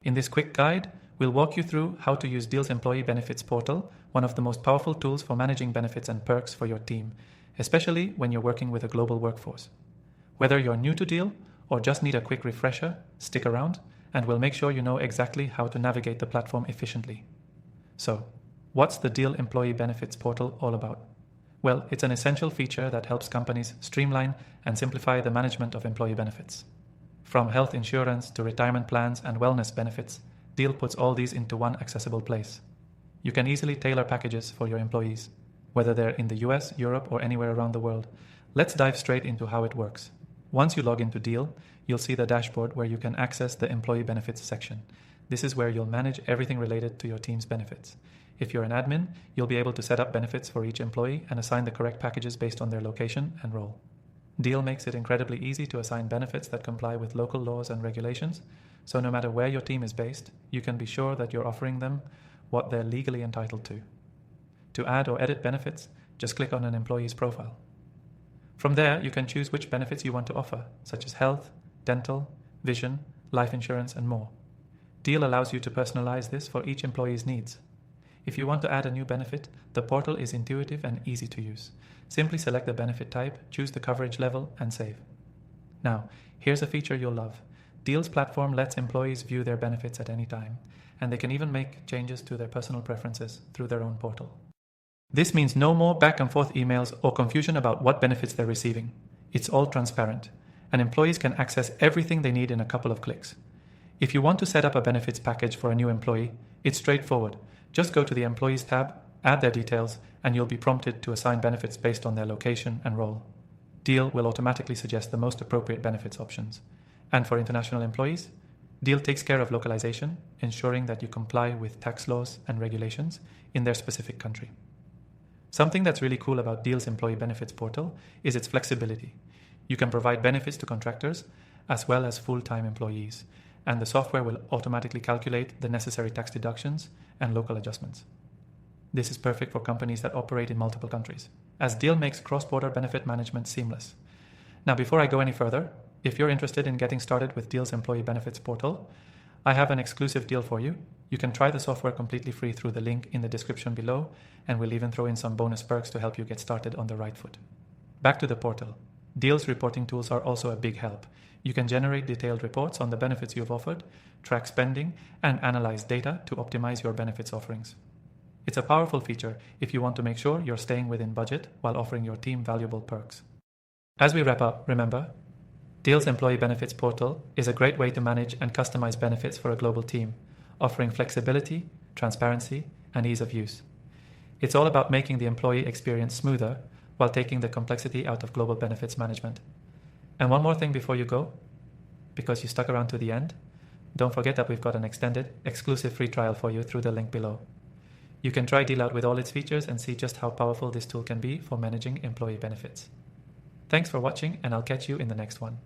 In this quick guide, we'll walk you through how to use Deel's Employee Benefits Portal, one of the most powerful tools for managing benefits and perks for your team, especially when you're working with a global workforce. Whether you're new to Deel or just need a quick refresher, stick around and we'll make sure you know exactly how to navigate the platform efficiently. So, what's the Deel Employee Benefits Portal all about? Well, it's an essential feature that helps companies streamline and simplify the management of employee benefits. From health insurance to retirement plans and wellness benefits, Deel puts all these into one accessible place. You can easily tailor packages for your employees, whether they're in the US, Europe, or anywhere around the world. Let's dive straight into how it works. Once you log into Deel, you'll see the dashboard where you can access the Employee Benefits section. This is where you'll manage everything related to your team's benefits. If you're an admin, you'll be able to set up benefits for each employee and assign the correct packages based on their location and role. Deel makes it incredibly easy to assign benefits that comply with local laws and regulations, so no matter where your team is based, you can be sure that you're offering them what they're legally entitled to. To add or edit benefits, just click on an employee's profile. From there, you can choose which benefits you want to offer, such as health, dental, vision, life insurance, and more. Deel allows you to personalize this for each employee's needs. If you want to add a new benefit, the portal is intuitive and easy to use. Simply select the benefit type, choose the coverage level, and save. Now, here's a feature you'll love. Deel's platform lets employees view their benefits at any time, and they can even make changes to their personal preferences through their own portal. This means no more back and forth emails or confusion about what benefits they're receiving. It's all transparent, and employees can access everything they need in a couple of clicks. If you want to set up a benefits package for a new employee, it's straightforward. Just go to the Employees tab, add their details, and you'll be prompted to assign benefits based on their location and role. Deel will automatically suggest the most appropriate benefits options. And for international employees, Deel takes care of localization, ensuring that you comply with tax laws and regulations in their specific country. Something that's really cool about Deel's Employee Benefits Portal is its flexibility. You can provide benefits to contractors as well as full-time employees, and the software will automatically calculate the necessary tax deductions and local adjustments. This is perfect for companies that operate in multiple countries, as Deel makes cross-border benefit management seamless. Now, before I go any further, if you're interested in getting started with Deel's Employee Benefits Portal, I have an exclusive deal for you. You can try the software completely free through the link in the description below, and we'll even throw in some bonus perks to help you get started on the right foot. Back to the portal. Deel's reporting tools are also a big help. You can generate detailed reports on the benefits you've offered, track spending, and analyze data to optimize your benefits offerings. It's a powerful feature if you want to make sure you're staying within budget while offering your team valuable perks. As we wrap up, remember, Deel's Employee Benefits Portal is a great way to manage and customize benefits for a global team, offering flexibility, transparency, and ease of use. It's all about making the employee experience smoother while taking the complexity out of global benefits management. And one more thing before you go, because you stuck around to the end, don't forget that we've got an extended, exclusive free trial for you through the link below. You can try Deel out with all its features and see just how powerful this tool can be for managing employee benefits. Thanks for watching, and I'll catch you in the next one.